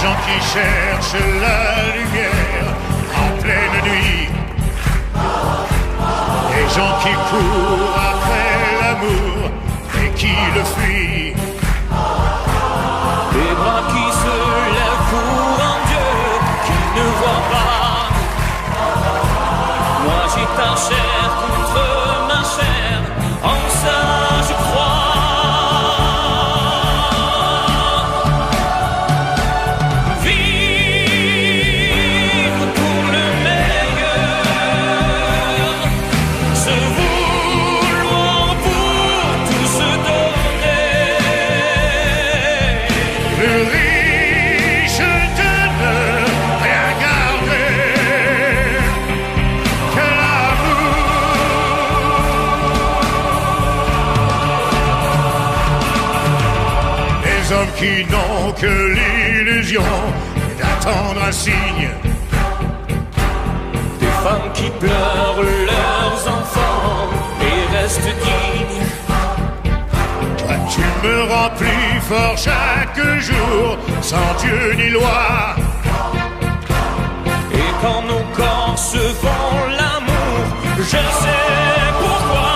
gens qui cherchent la lumière en pleine nuit, des gens qui courent après l'amour et qui le fuient, des bras qui se lèvent pour un Dieu qui ne voit pas. Moi j'ai ta chair contre ma chair, en ça je crois. Qui n'ont que l'illusion d'attendre un signe, des femmes qui pleurent leurs enfants et restent dignes. Toi tu me rends plus fort chaque jour, sans Dieu ni loi. Et quand nos corps se font l'amour, je sais pourquoi.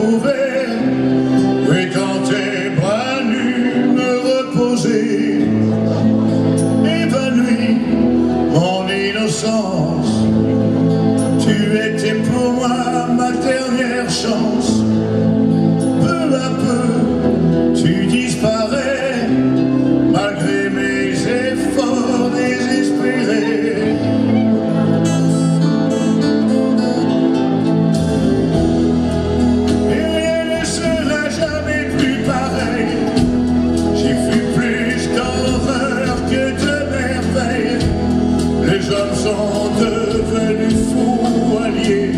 pouvais, oui, dans tes bras nus me reposer, évanoui mon innocence, tu étais pour moi ma dernière chance. Peu à peu, tu disparais, malgré mes efforts désespérés. Et rien ne sera jamais plus pareil. J'ai vu plus d'horreur que de merveilles. Les hommes sont devenus fous alliés.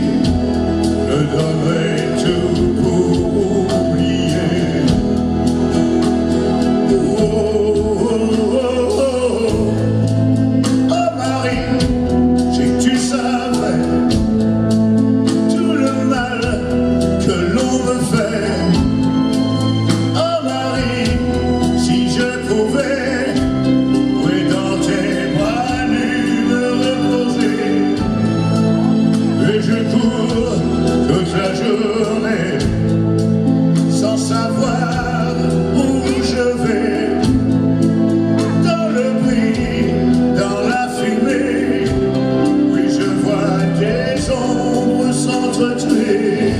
Je donnerai tout pour oublier. Oh, oh, oh, oh, oh. Oh Marie, si tu savais tout le mal que l'on me fait. Oh Marie, si je pouvais, oui, dans tes bras nus me reposer. Et je cours toute la journée sans savoir où je vais, dans le bruit, dans la fumée, oui je vois des ombres s'entretuer.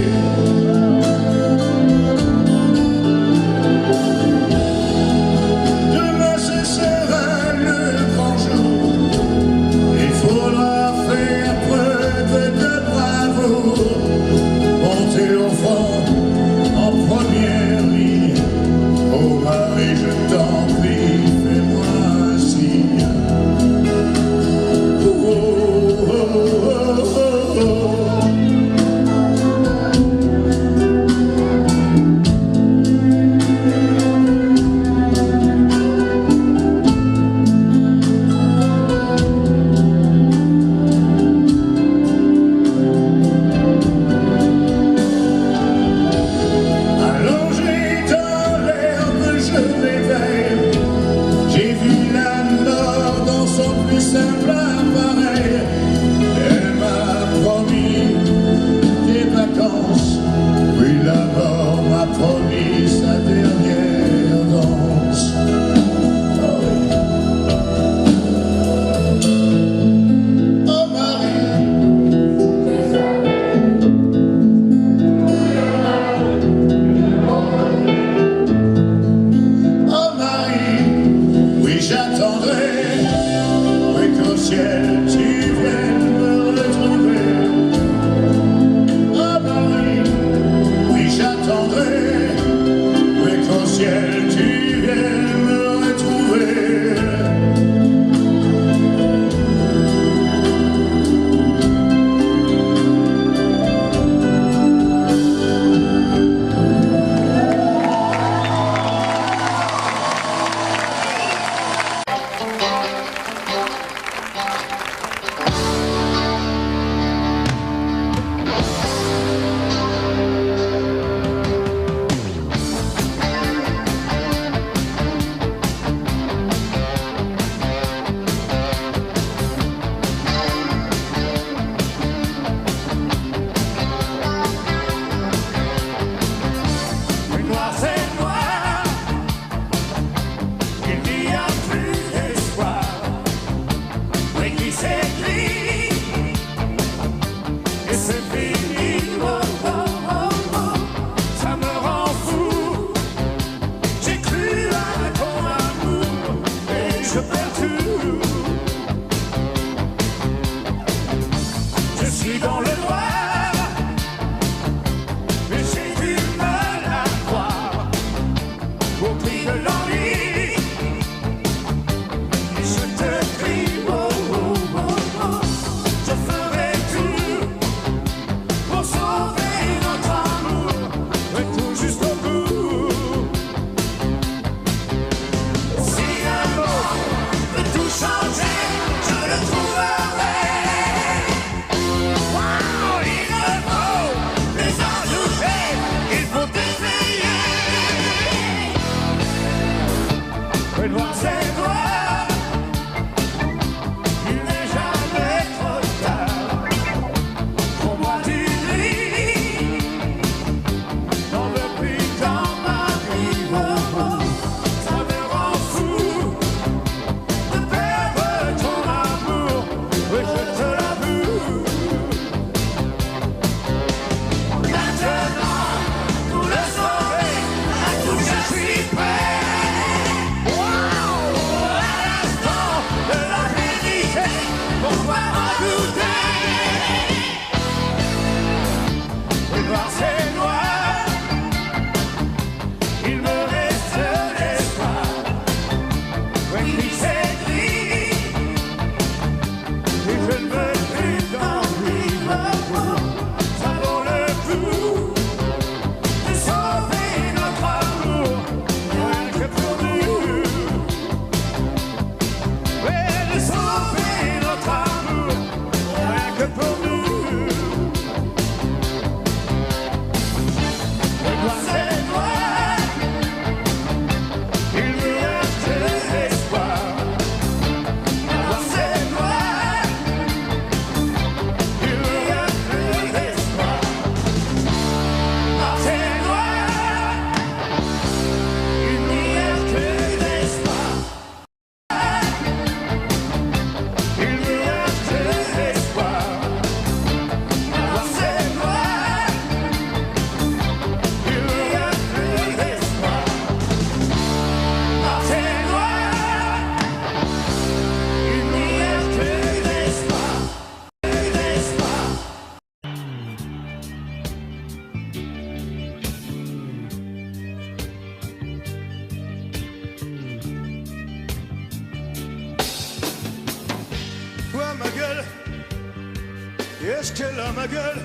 qu'est-ce qu'elle a ma gueule?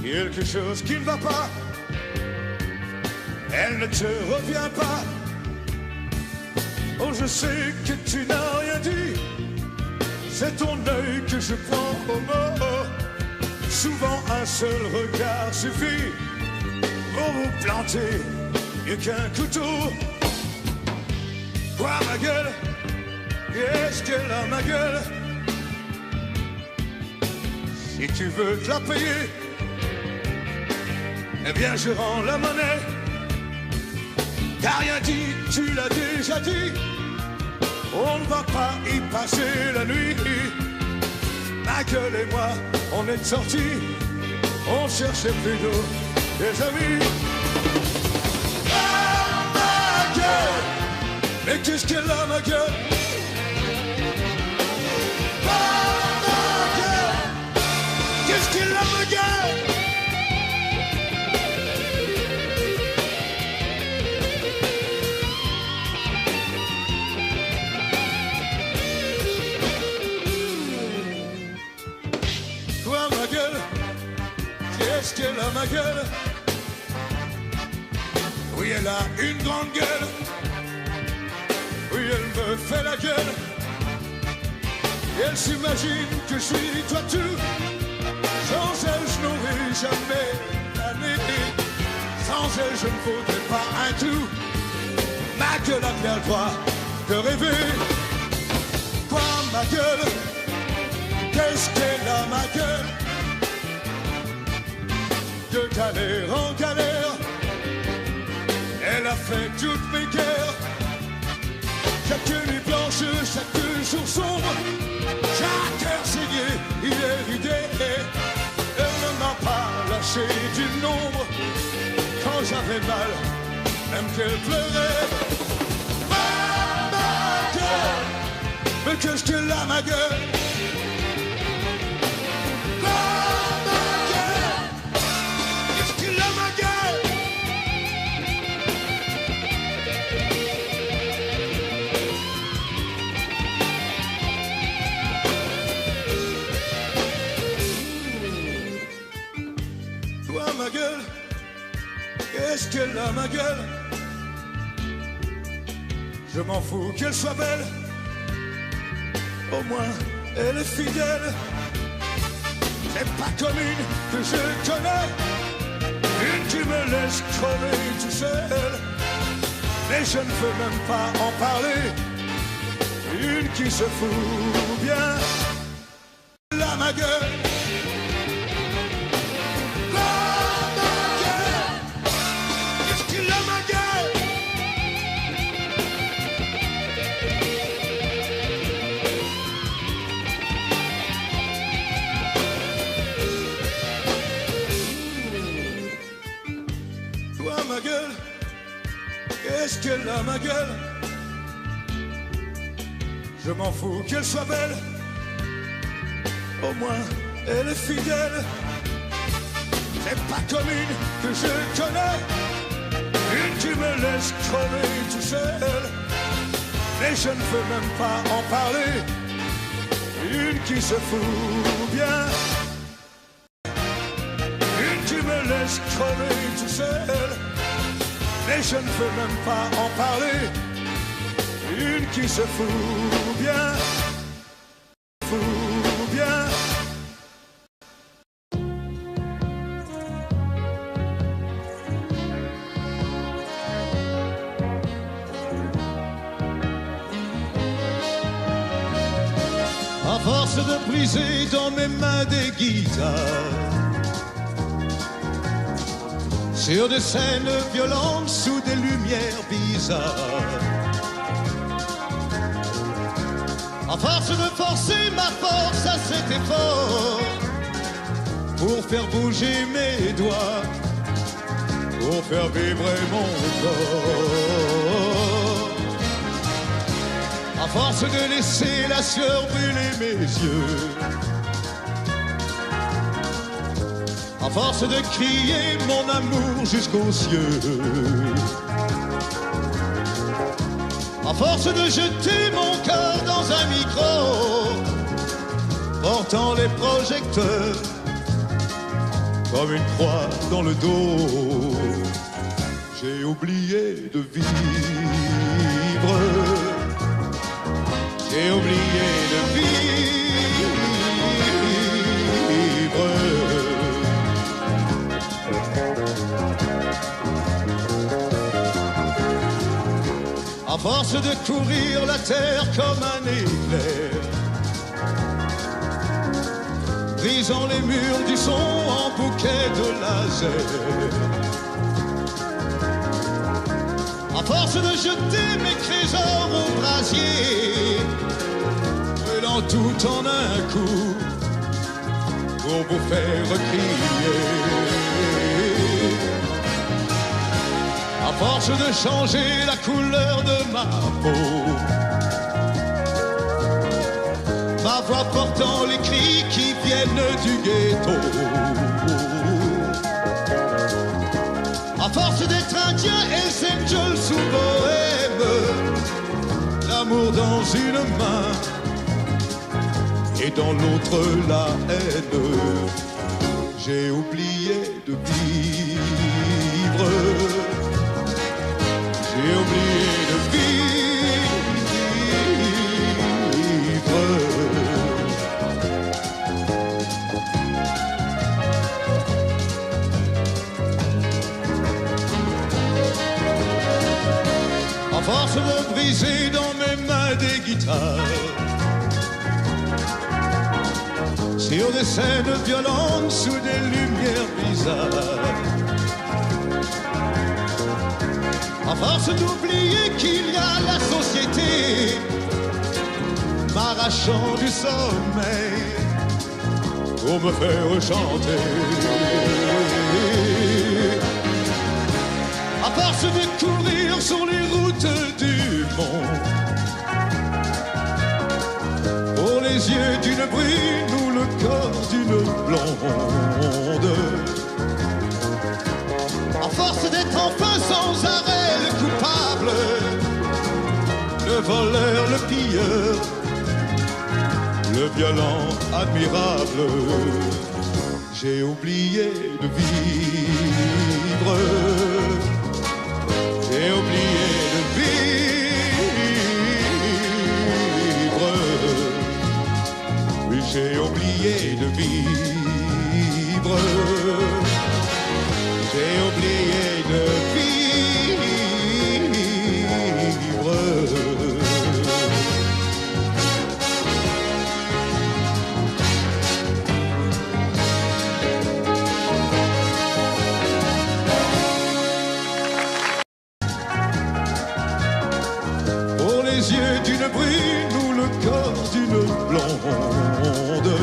Quelque chose qui ne va pas. Elle ne te revient pas. Oh, je sais que tu n'as rien dit. C'est ton œil que je prends au mot. Souvent un seul regard suffit pour vous planter mieux qu'un couteau. Quoi ma gueule? Qu'est-ce qu'elle a ma gueule? Si tu veux te la payer, eh bien je rends la monnaie. T'as rien dit, tu l'as déjà dit. On ne va pas y passer la nuit. Ma gueule et moi, on est sortis. On cherchait plutôt des amis. Ah, ma gueule! Mais qu'est-ce qu'elle a ma gueule? Ah, ma gueule! Qu'est-ce qu'elle a ma gueule? Qu'est-ce qu'elle a ma gueule? Oui, elle a une grande gueule. Oui, elle me fait la gueule. Et elle s'imagine que je suis toi tout. Sans elle, je n'aurais jamais l'année. Sans elle, je ne vaudrais pas un tout. Ma gueule a bien le droit de rêver. Quoi, ma gueule? Qu'est-ce qu'elle a ma gueule? De galère en galère, elle a fait toutes mes guerres. Chaque nuit blanche, chaque jour sombre, chaque heure saignée, il est ridé. Elle ne m'a pas lâché du nombre. Quand j'avais mal, même qu'elle pleurait. Ma gueule, mais qu'est-ce qu'elle a ma gueule? Ma gueule, qu'est-ce qu'elle a ma gueule? Je m'en fous qu'elle soit belle, au moins elle est fidèle. C'est pas comme une que je connais, une qui me laisse crever tout seul. Mais je ne veux même pas en parler, une qui se fout bien. Là ma gueule. Ma gueule, qu'est-ce qu'elle a ma gueule? Je m'en fous qu'elle soit belle, au moins elle est fidèle. C'est pas comme une que je connais, une qui me laisse crever tout seul. Mais je ne veux même pas en parler, une qui se fout bien, une qui me laisse crever tout seul. Mais je ne veux même pas en parler, une qui se fout bien, fout bien. À force de briser dans mes mains des guitares, sur des scènes violentes, sous des lumières bizarres. À force de forcer ma force à cet effort, pour faire bouger mes doigts, pour faire vibrer mon corps. À force de laisser la sueur brûler mes yeux, à force de crier mon amour jusqu'aux cieux, à force de jeter mon cœur dans un micro, portant les projecteurs comme une croix dans le dos. J'ai oublié de vivre, j'ai oublié de vivre. À force de courir la terre comme un éclair, brisant les murs du son en bouquet de laser. À force de jeter mes trésors au brasier, brûlant tout en un coup pour vous faire crier. À force de changer la couleur de ma peau, ma voix portant les cris qui viennent du ghetto. À force d'être indien, Hells Angels ou bohème, l'amour dans une main et dans l'autre la haine, j'ai oublié de vivre. J'ai oublié de vivre. À force de briser dans mes mains des guitares, sur des scènes violentes sous des lumières bizarres, à force d'oublier qu'il y a la société m'arrachant du sommeil pour me faire chanter. À force de courir sur les routes du monde, pour les yeux d'une brune ou le corps d'une blonde, à force d'être enfin sans arrêt le coupable, le voleur, le pilleur, le violent admirable, j'ai oublié de vivre. J'ai oublié de vivre. Oui, j'ai oublié de vivre. J'ai oublié de vivre. Pour les yeux d'une brune ou le corps d'une blonde,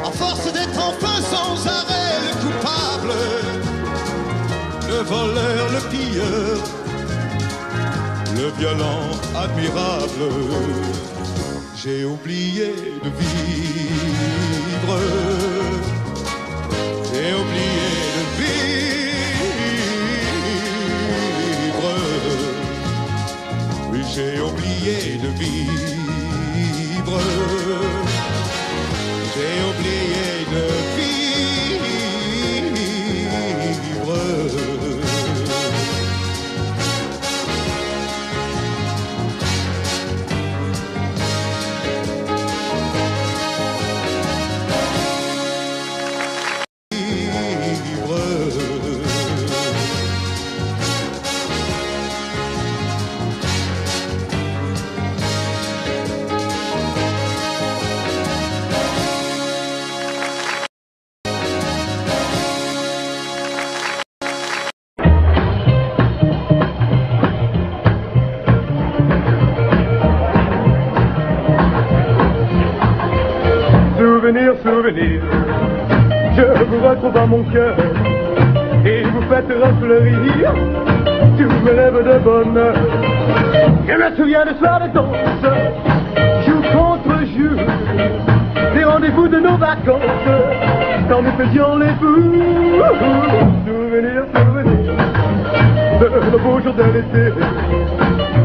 à force d'être enfin sans arrêt le coupable, le voleur, le pilleur, le violent admirable, j'ai oublié de vivre. J'ai oublié de vivre. Oui, j'ai oublié de vivre. J'ai oublié de vivre. Souvenir, souvenir, je vous retrouve dans mon cœur et vous faites refleurir tous mes rêves de bonheur. Je me souviens des soirs de danse, jour contre jour, des rendez-vous de nos vacances, quand nous faisions les fous. Souvenir, souvenir, de nos beaux jours de l'été,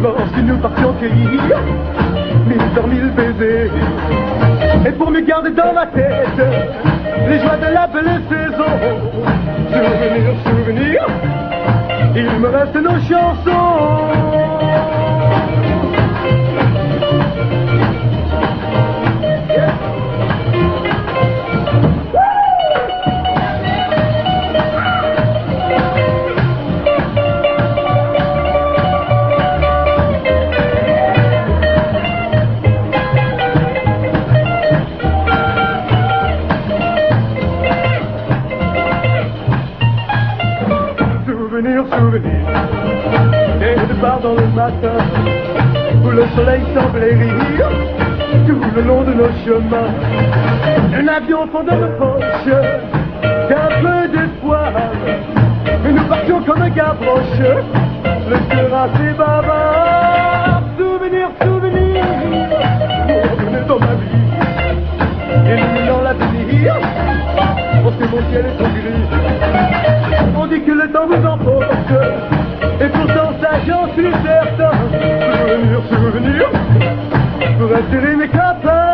lorsque nous partions cueillir 1000 par 1000 baisers. Et pour me garder dans ma tête les joies de la belle saison, souvenir, souvenir, il me reste nos chansons. Souvenir et de part dans le matin où le soleil semblait rire tout le long de nos chemins. Un avion au fond de nos poches, qu'un peu d'espoir, et nous partions comme un gavroche, le cœur assez bavard. Souvenir, souvenir, revenez dans ma vie, illuminant l'avenir, parce que mon ciel est trop gris. On dit que le temps vous emporte, et pourtant ça j'en suis certain. Souvenir, souvenir, pour attirer mes copains.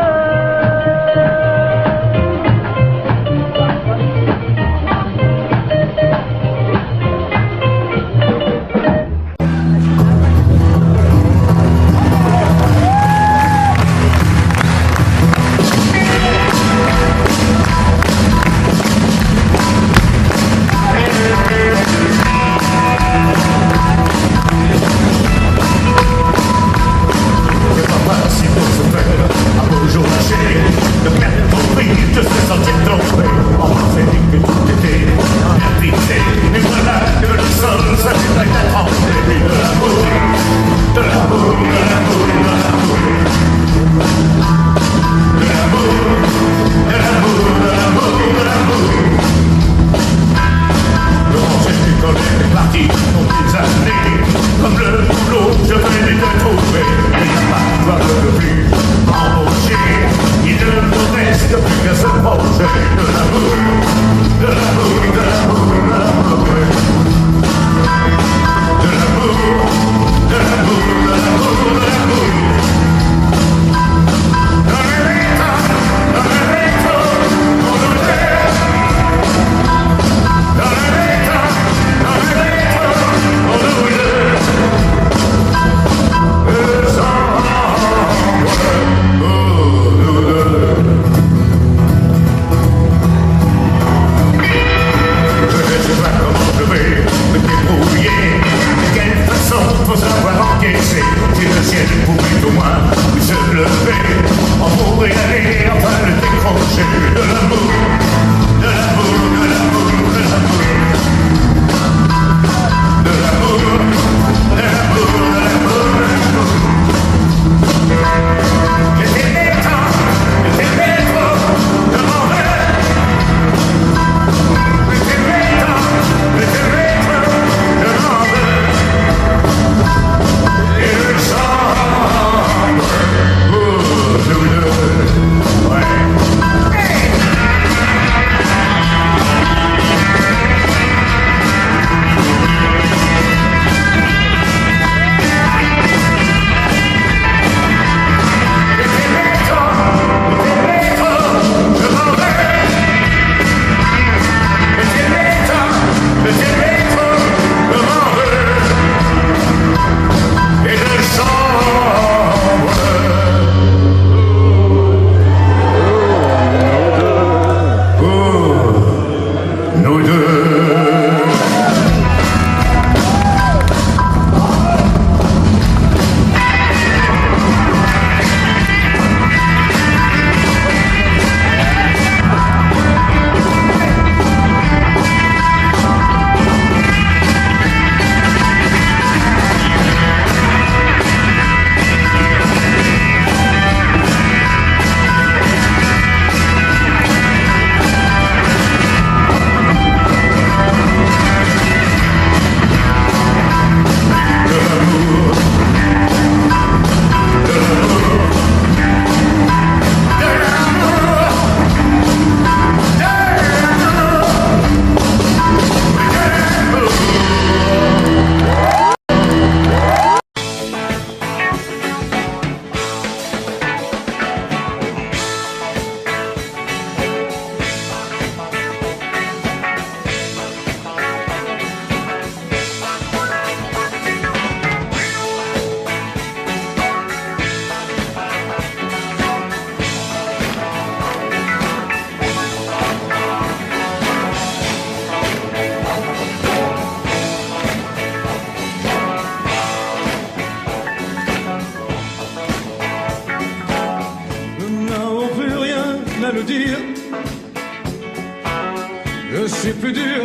Je suis plus dur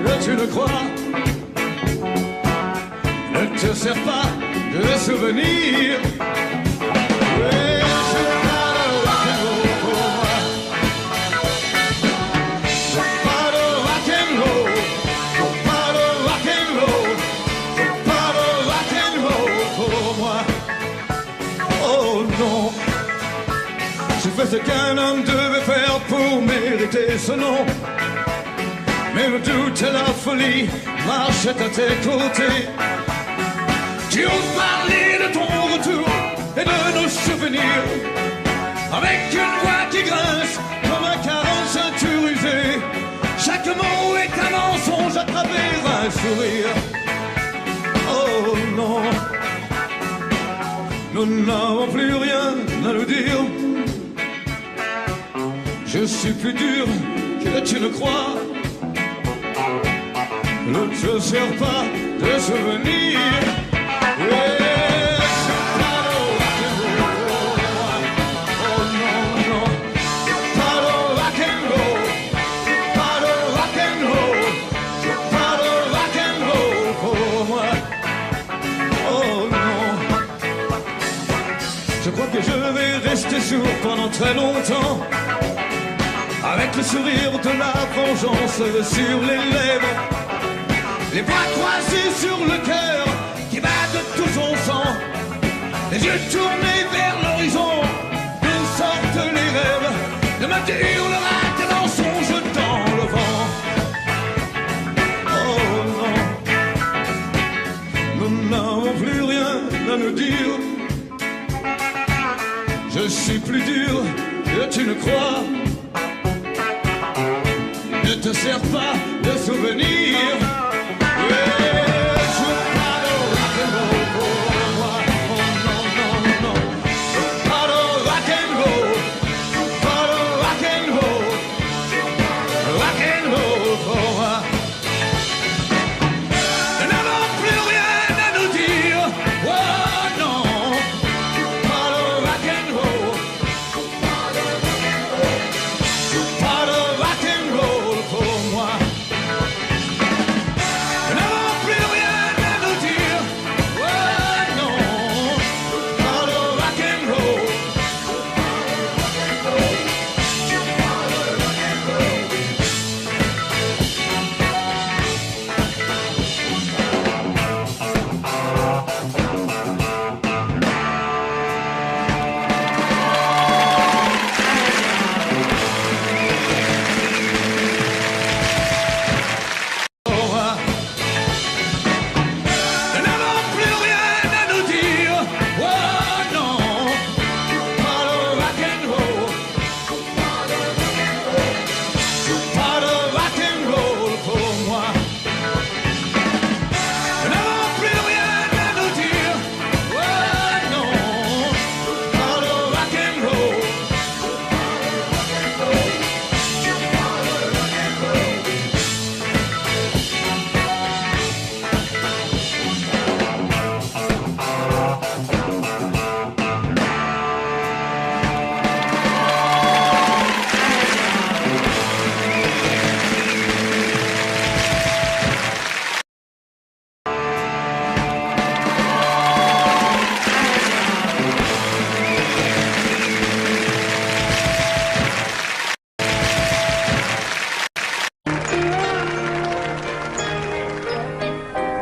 que tu le crois. Ne te sers pas de souvenirs. Et je parle rock'n'roll pour moi. Je parle rock'n'roll. Je parle rock'n'roll. Je parle rock'n'roll pour moi. Oh non, j'ai fait ce qu'un homme devait faire pour mériter ce nom. Mais le doute et la folie marchaient à tes côtés. Tu oses parler de ton retour et de nos souvenirs, avec une voix qui grince comme un 45 usé. Chaque mot est un mensonge à travers un sourire. Oh non, nous n'avons plus rien à nous dire. Je suis plus dur que tu ne crois. Ne te sers pas de souvenirs. Yeah, je parle rock'n'roll. Oh non, non. Je parle rock'n'roll. Je parle rock'n'roll. Je parle rock'n'roll pour moi. Oh non. Je crois que je vais rester sourd pendant très longtemps, avec le sourire de la vengeance sur les lèvres, les bras croisés sur le cœur qui bat de tout son sang, les yeux tournés vers l'horizon, d'où sortent les rêves. Demain tu hurleras tes mensonges dans le vent. Oh non, nous n'avons plus rien à nous dire. Je suis plus dur que tu ne crois. Ne te sers pas de souvenirs. Yeah, je parle rock'n'roll pour moi. Oh non, non, non. Je parle rock'n'roll. Je parle rock'n'roll. Rock'n'roll pour moi. Nous n'avons plus rien à nous dire. Oh non. Je parle rock'n'roll. Je parle rock'n'roll pour moi. Nous n'avons plus rien à nous dire. Oh non. Je parle rock'n'roll. Pour moi. Nous n'avons plus rien à nous dire. Oh non. Je parle rock'n'roll. Je parle rock'n'roll pour moi. Nous n'avons plus rien à nous dire. Oh non. Je parle rock'n'roll.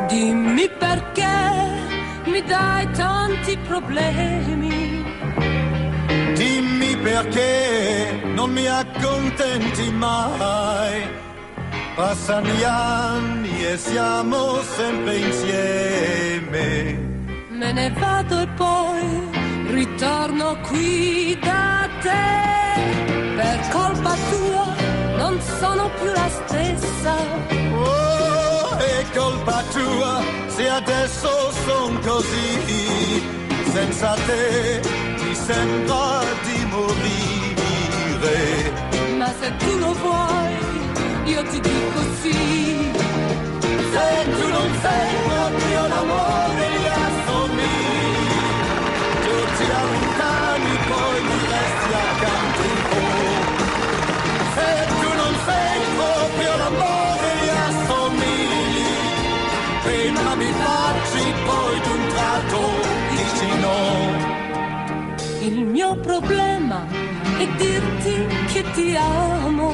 Dimmi perché mi dai tanti problemi. Dimmi perché non mi accontenti mai. Passano gli anni e siamo sempre insieme. Me ne vado e poi ritorno qui da te. Per colpa tua non sono più la stessa. Oh, è colpa tua se adesso son così. Senza te mi sembra di morire. Ma se tu lo vuoi, io ti dico sì. Se tu non sei proprio l'amore gli assommi, tu ti allontani poi mi resti accanto un po'. Se tu non sei proprio l'amore e dirti che ti amo.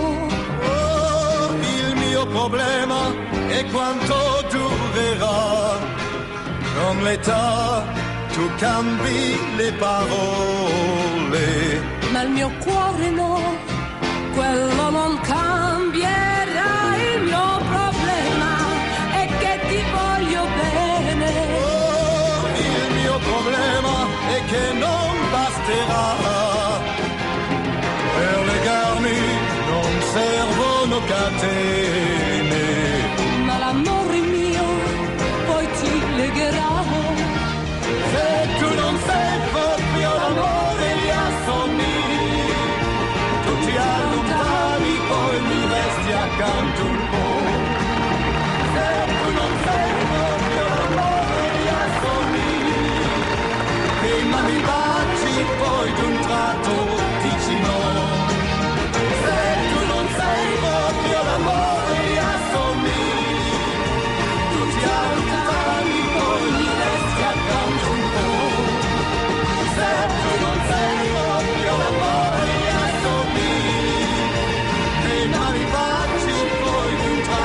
Oh, il mio problema è quanto durerà. Con l'età tu cambi le parole, Ma il mio cuore no, quello non cambierà. Il mio problema è che ti voglio bene. oh, il mio problema è che non basterà. Per legarmi non servono catene, Ma l'amore mio poi ti legherà. se tu non sei proprio l'amore gli assomigli, tu ti allontani poi mi resti accanto un po'. Se tu non sei proprio l'amore gli assomigli, prima mi baci poi d'un tratto dici no. Se tu non sei proprio l'amore gli assomigli, tu ti allontani poi mi resti accanto un po'. Se tu non sei proprio l'amore gli assomigli, prima mi baci poi d'un tratto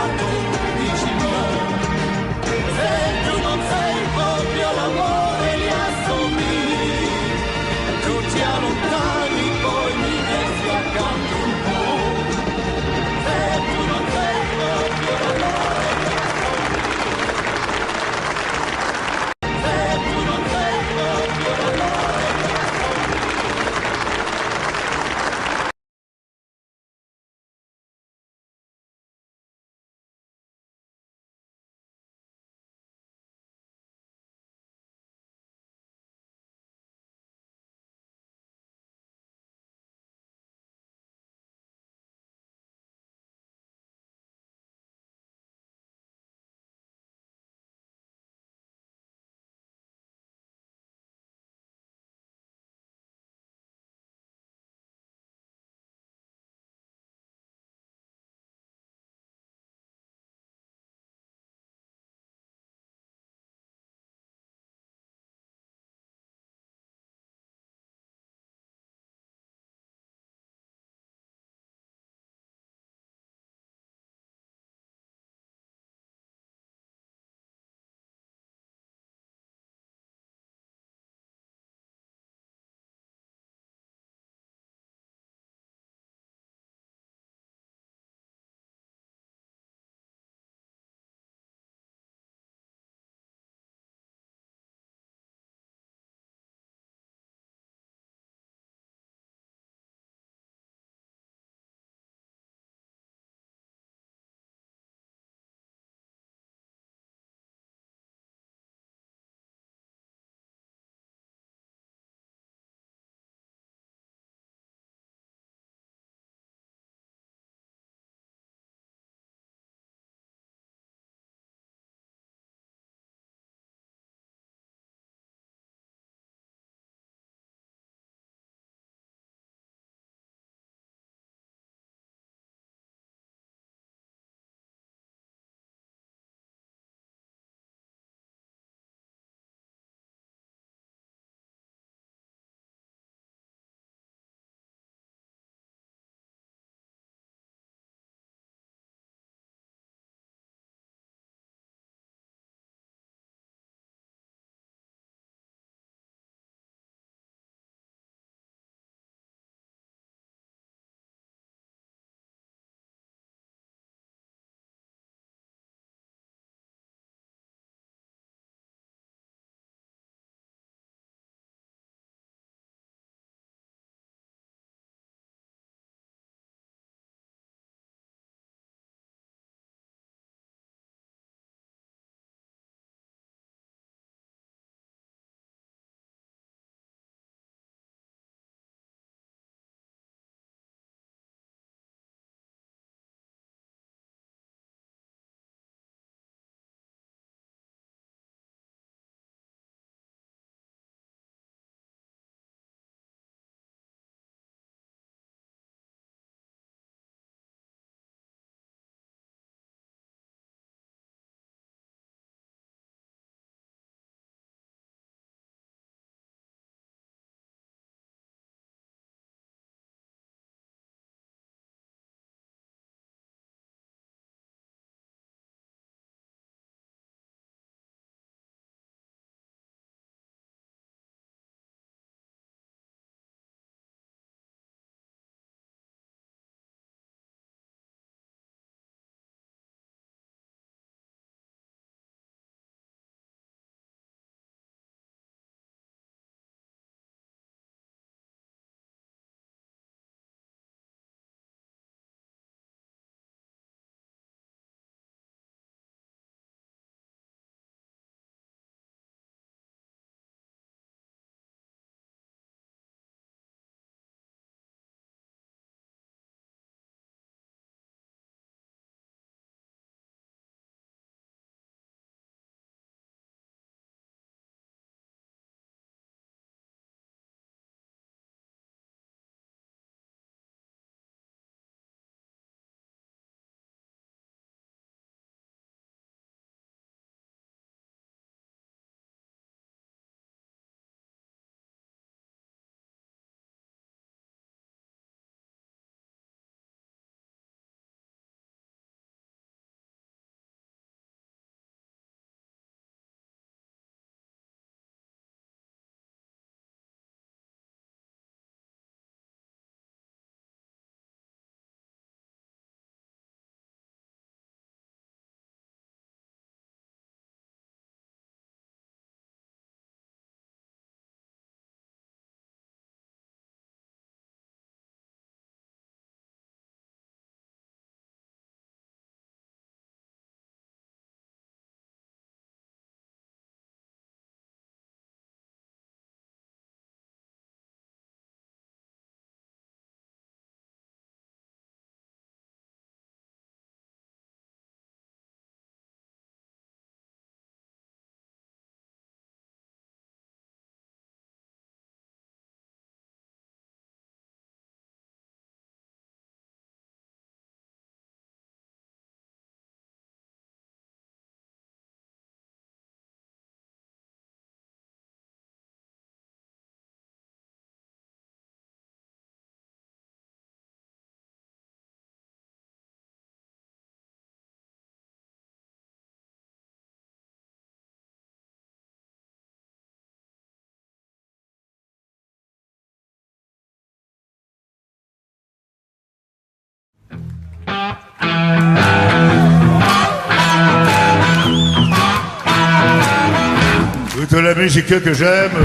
la musique que j'aime,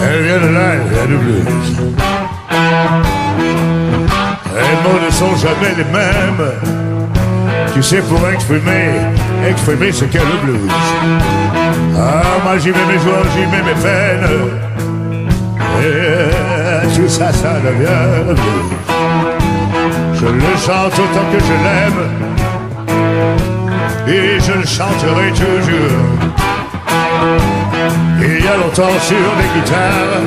elle vient de là, elle vient du blues. Les mots ne sont jamais les mêmes, tu sais, pour exprimer ce qu'est le blues. Ah, moi j'y mets mes joies, j'y mets mes peines, et tout ça, ça devient le blues. Je le chante autant que je l'aime, et je le chanterai toujours. Il y a longtemps sur les guitares,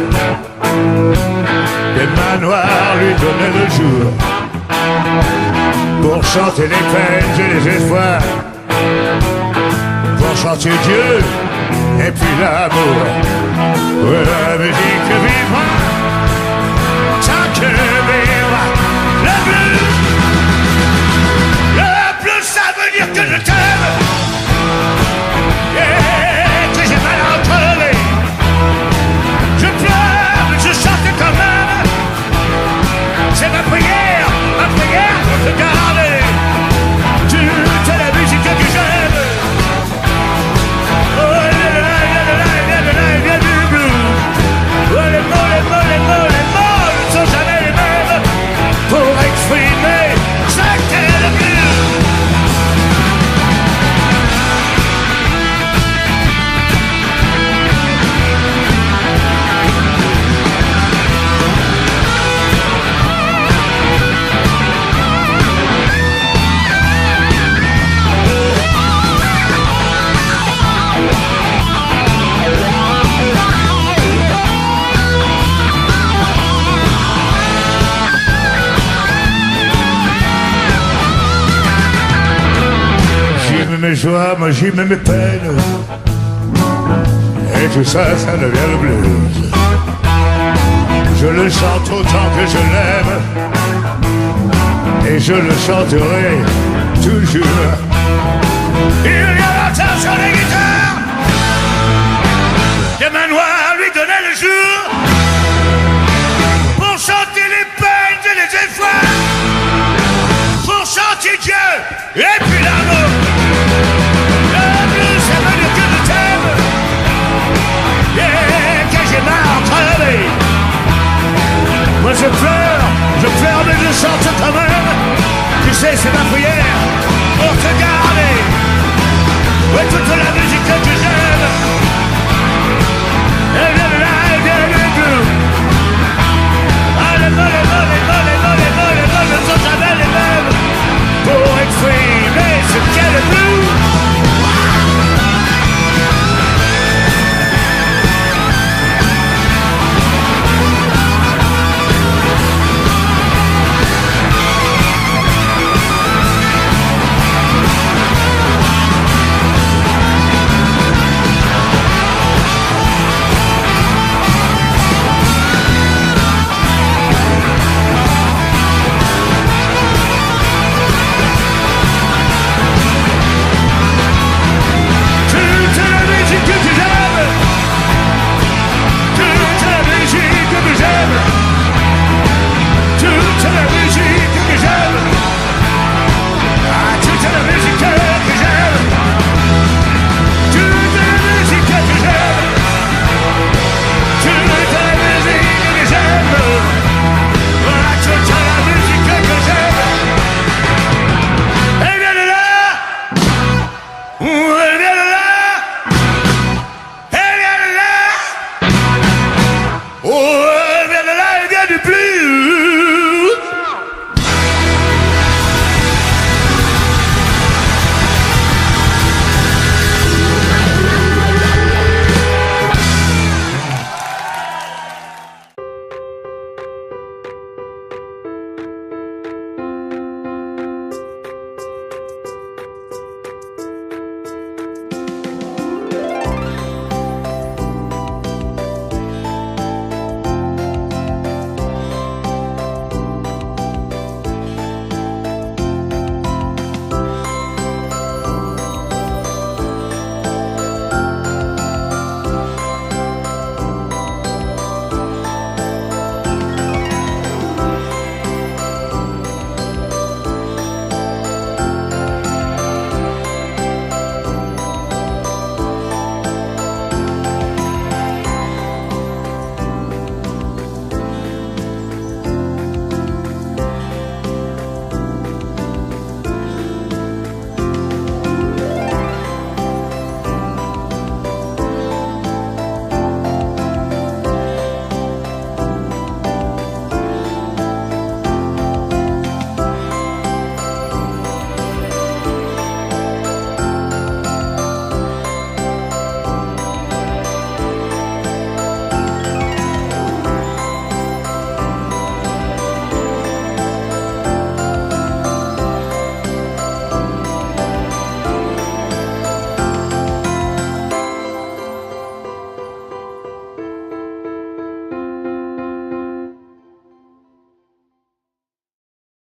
des manoirs lui donnaient le jour, pour chanter les peines et les espoirs, pour chanter Dieu et puis l'amour. Ouais, la musique vivra tant que vivra le blues. Le blues, ça veut dire que je t'aime, et que j'ai mal à crever. Je pleure, mais je chante quand même. C'est ma prière pour te garder. Toute la musique que j'aime. Oh, il vient du blues. Oh, les mots ne sont jamais les mêmes pour exprimer ce qu'est le blues. J'y mets mes joies, moi j'y mets mes peines, et tout ça, ça devient le blues. Je le chante autant que je l'aime, et je le chanterai toujours. Il y a longtemps sur les guitares, des manoirs lui donnaient le jour, pour chanter les peines et les efforts, pour chanter Dieu et puis l'amour. Le blues, ça veut dire que je t'aime, et que j'ai mal à crever. Moi je pleure, mais je chante quand même. Tu sais, c'est ma prière pour te garder. Ouais, toute la musique que j'aime.